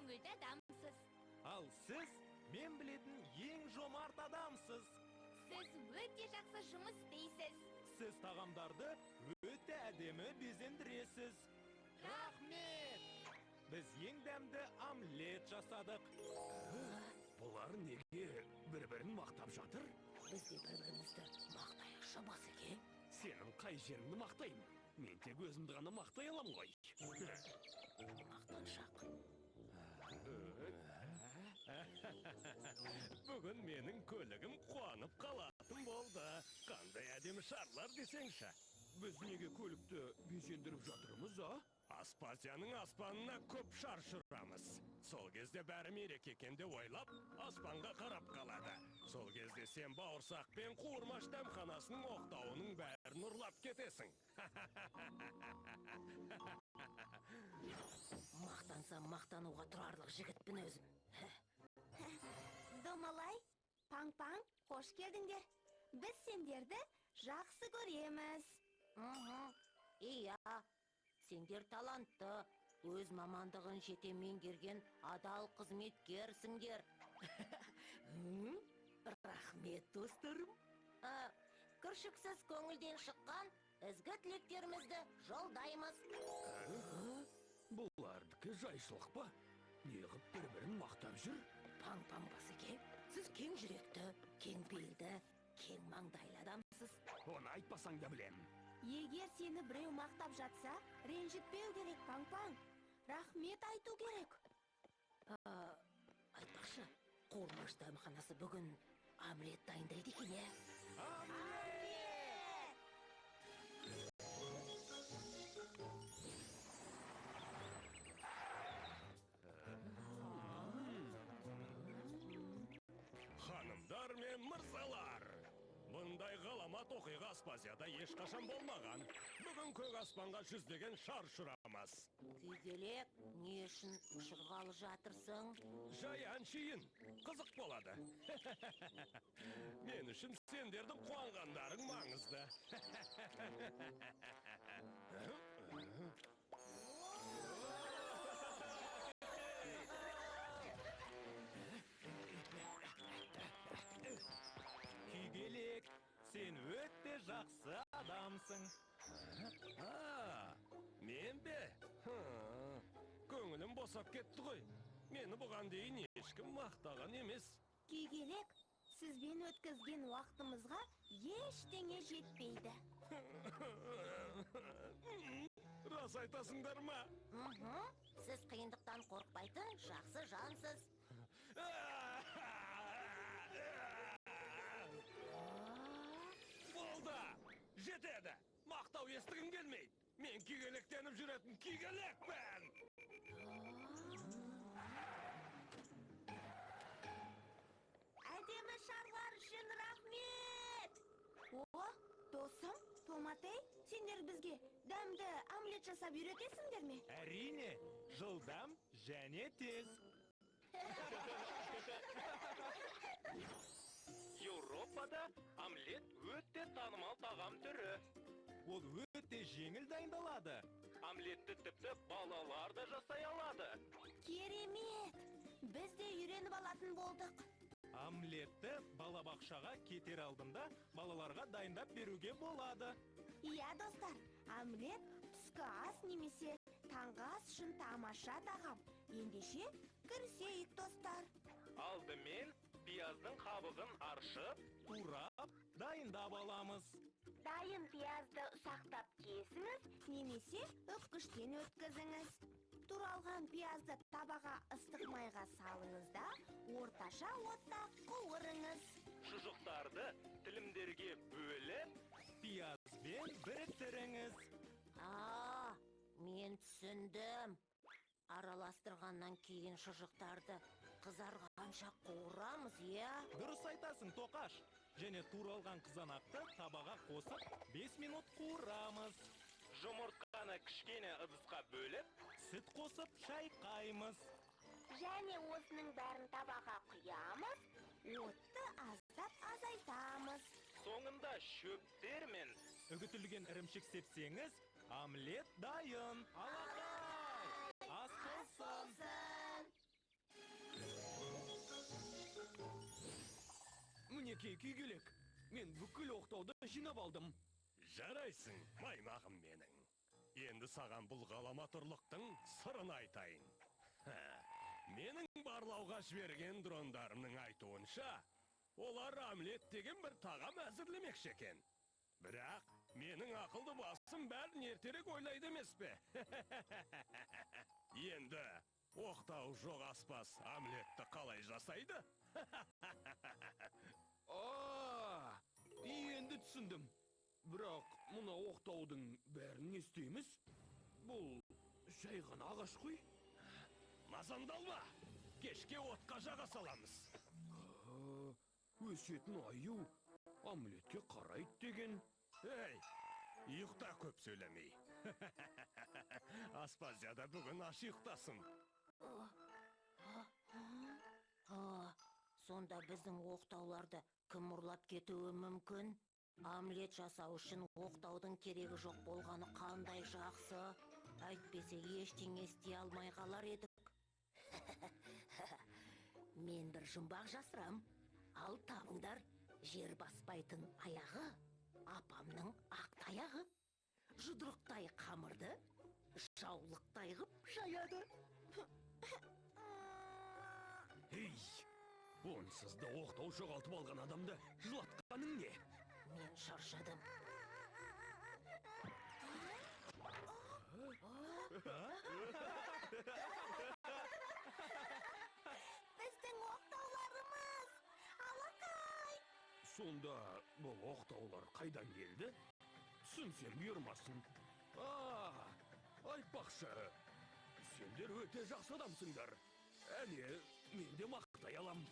көңілді адамсыз. Ал сіз мен білетін ең жомарт адамсыз. Сіз өте жақсы жұмыс істейсіз. Сіз тағамдарды өте әдемі безендіресіз. Рахмет! Біз ең дәмді омлет жасадық. Бұлар неге бір-бірін мақтап жатыр? Біз де бір-бірімізді мақтайықшы Басеке. Сенің қай жеріңді мақтаймын? Мен тек өзімді ғана мақтай алам ғой. Мақтаншақ. Бүгін менің көлігім қуанып қалатын болды. Қандай әдемі шарлар десеңші. Біз неге көлікті безендіріп жатырмыз, а? Аспазияның аспанына көп шар ұшырамыз. Сол кезде бәрі мереке екен деп ойлап, аспанға қарап қалады. Сол кезде сен бауырсақ пен қуырмаш дәмханасының оқтауының бәрін ұрлап кетесің. Мақтансам мақтануға тұрарлық жігітпін өзім. Домалай, Паң-Паң, қош келдіңдер. Біз сендерді жақсы көреміз. Иә, сендер талантты, өз мамандығын жете меңгерген адал қызметкерсіңдер. Рахмет, достарым. Кіршіксіз көңілден шыққан ізгі тілектерімізді жолдаймыз. Бұлардікі жайшылық па? Неғып бір-бірін мақтап жүр? Паң-Паң Басеке, сіз кең жүректі, кең белді, кең маңдайлы адамсыз. Оны айтпасаң да білем. Егер сені біреу мақтап жатса, ренжітпеу керек, Паң-Паң. Рахмет айту керек. Айтпақшы, қуырмаш дәмханасы бүгін омлет дайындайды екен, е? Ханымдар мен мырзалар, бұндай ғаламат оқиға Аспазияда ешқашан болмаған. Бүгін көк аспанға жүздеген шар ұшырамас. Күйгелек, не үшін ұшырғалы жатырсың? Жай әншейін, қызық болады. Мен үшін сендердің қуанғандарың маңызды. Күйгелек, сен өте жақсы адамсың. Мен бе? Көңілім босап кетті ғой. Мені бұған дейін ешкім мақтаған емес. Күйгелек, сізбен өткізген уақытымызға ештеңе жетпейді. Рас айтасыңдар ма? Сіз қиындықтан қорқпайтын жақсы жансыз. Болды! Жетеді! Мақтау естігім келмейді. Мен күйгелектеніп жүретін күйгелекпін! Әдемі шарлар үшін рахмет! О, досым, Томатей, сендер бізге дәмді омлет жасап үйретесіңдер ме? Әрине, жылдам және тез. Еуропада омлет өте танымал тағам түрі. Ол өте жеңіл дайындалады. Омлетті тіпті балалар да жасай алады. Керемет! Біз де үйреніп алатын болдық. Омлетті балабақшаға кетер алдында балаларға дайындап беруге болады. Иә, достар, омлет түскі ас немесе таңғы ас үшін тамаша тағам. Ендеше кірісейік, достар. Алдымен пияздың қабығын аршып, Турап, дайындап аламыз. Дайын пиязды ұсақтап кесіңіз, немесе үккіштен өткізіңіз. Туралған пиязды табаға ыстық майға салыңыз да, орташа отта қуырыңыз. шұжықтарды тілімдерге бөліп, Пиязбен біріктіріңіз. Мен түсіндім. Араластырғаннан кейін шұжықтарды қызарғанша қуырамыз, иә? Дұрыс айтасың, Тоқаш. Және туралған қызанақты табаға қосып 5 минут қуырамыз. жұмыртқаны кішкене ыдысқа бөліп, Сүт қосып шайқаймыз. Және осының бәрін табаға құямыз, отты аздап азайтамыз. соңында шөптер мен Үгітілген ірімшік сепсеңіз, омлет дайын. Алақай! Ас болсын! Мінекей күйгелек. Мен бүкіл оқтауды жинап алдым. Жарайсың, маймағым менің. Енді саған бұл ғаламатырлықтың сырын айтайын. Менің барлауға жіберген дрондарымның айтуынша, олар омлет деген бір тағам әзірлемекші екен. Бірақ менің ақылды басым бәрін ертерек ойлайды емес пе? Енді оқтау жоқ аспас омлетті қалай жасайды? Енді түсіндім. Бірақ мұна оқтаудың бәрін не істейміз? Бұл жай ғана ағаш қой. Мазамдалма! Кешке отқа жаға саламыз. Өсетін аю омлетке қарайды деген. Ей, ұйықта көп сөйлемей. Аспазияда бүгін аш ұйықтасын. Сонда біздің оқтауларды кім ұрлап кетуі мүмкін? Омлет жасау үшін оқтаудың керегі жоқ болғаны қандай жақсы. Әйтпесе ештеңе істей алмай қалар едік. Мен бір жұмбақ жасырам. Ал табыңдар, жер баспайтын аяғы, апамның ақ таяғы. Жұдырықтай қамырды, жаулықтай ғып жаяды. Ей, онсыз да оқтау жоғалтып алған адамды жылатқаның не? Мен шаршадым. Біздің оқтауларымыз! Алақай! Сонда бұл оқтаулар қайдан келді? Түсінсем бұйырмасын. Айтпақшы, сендер өте жақсы адамсыңдар. Әне, мен де мақтай алам.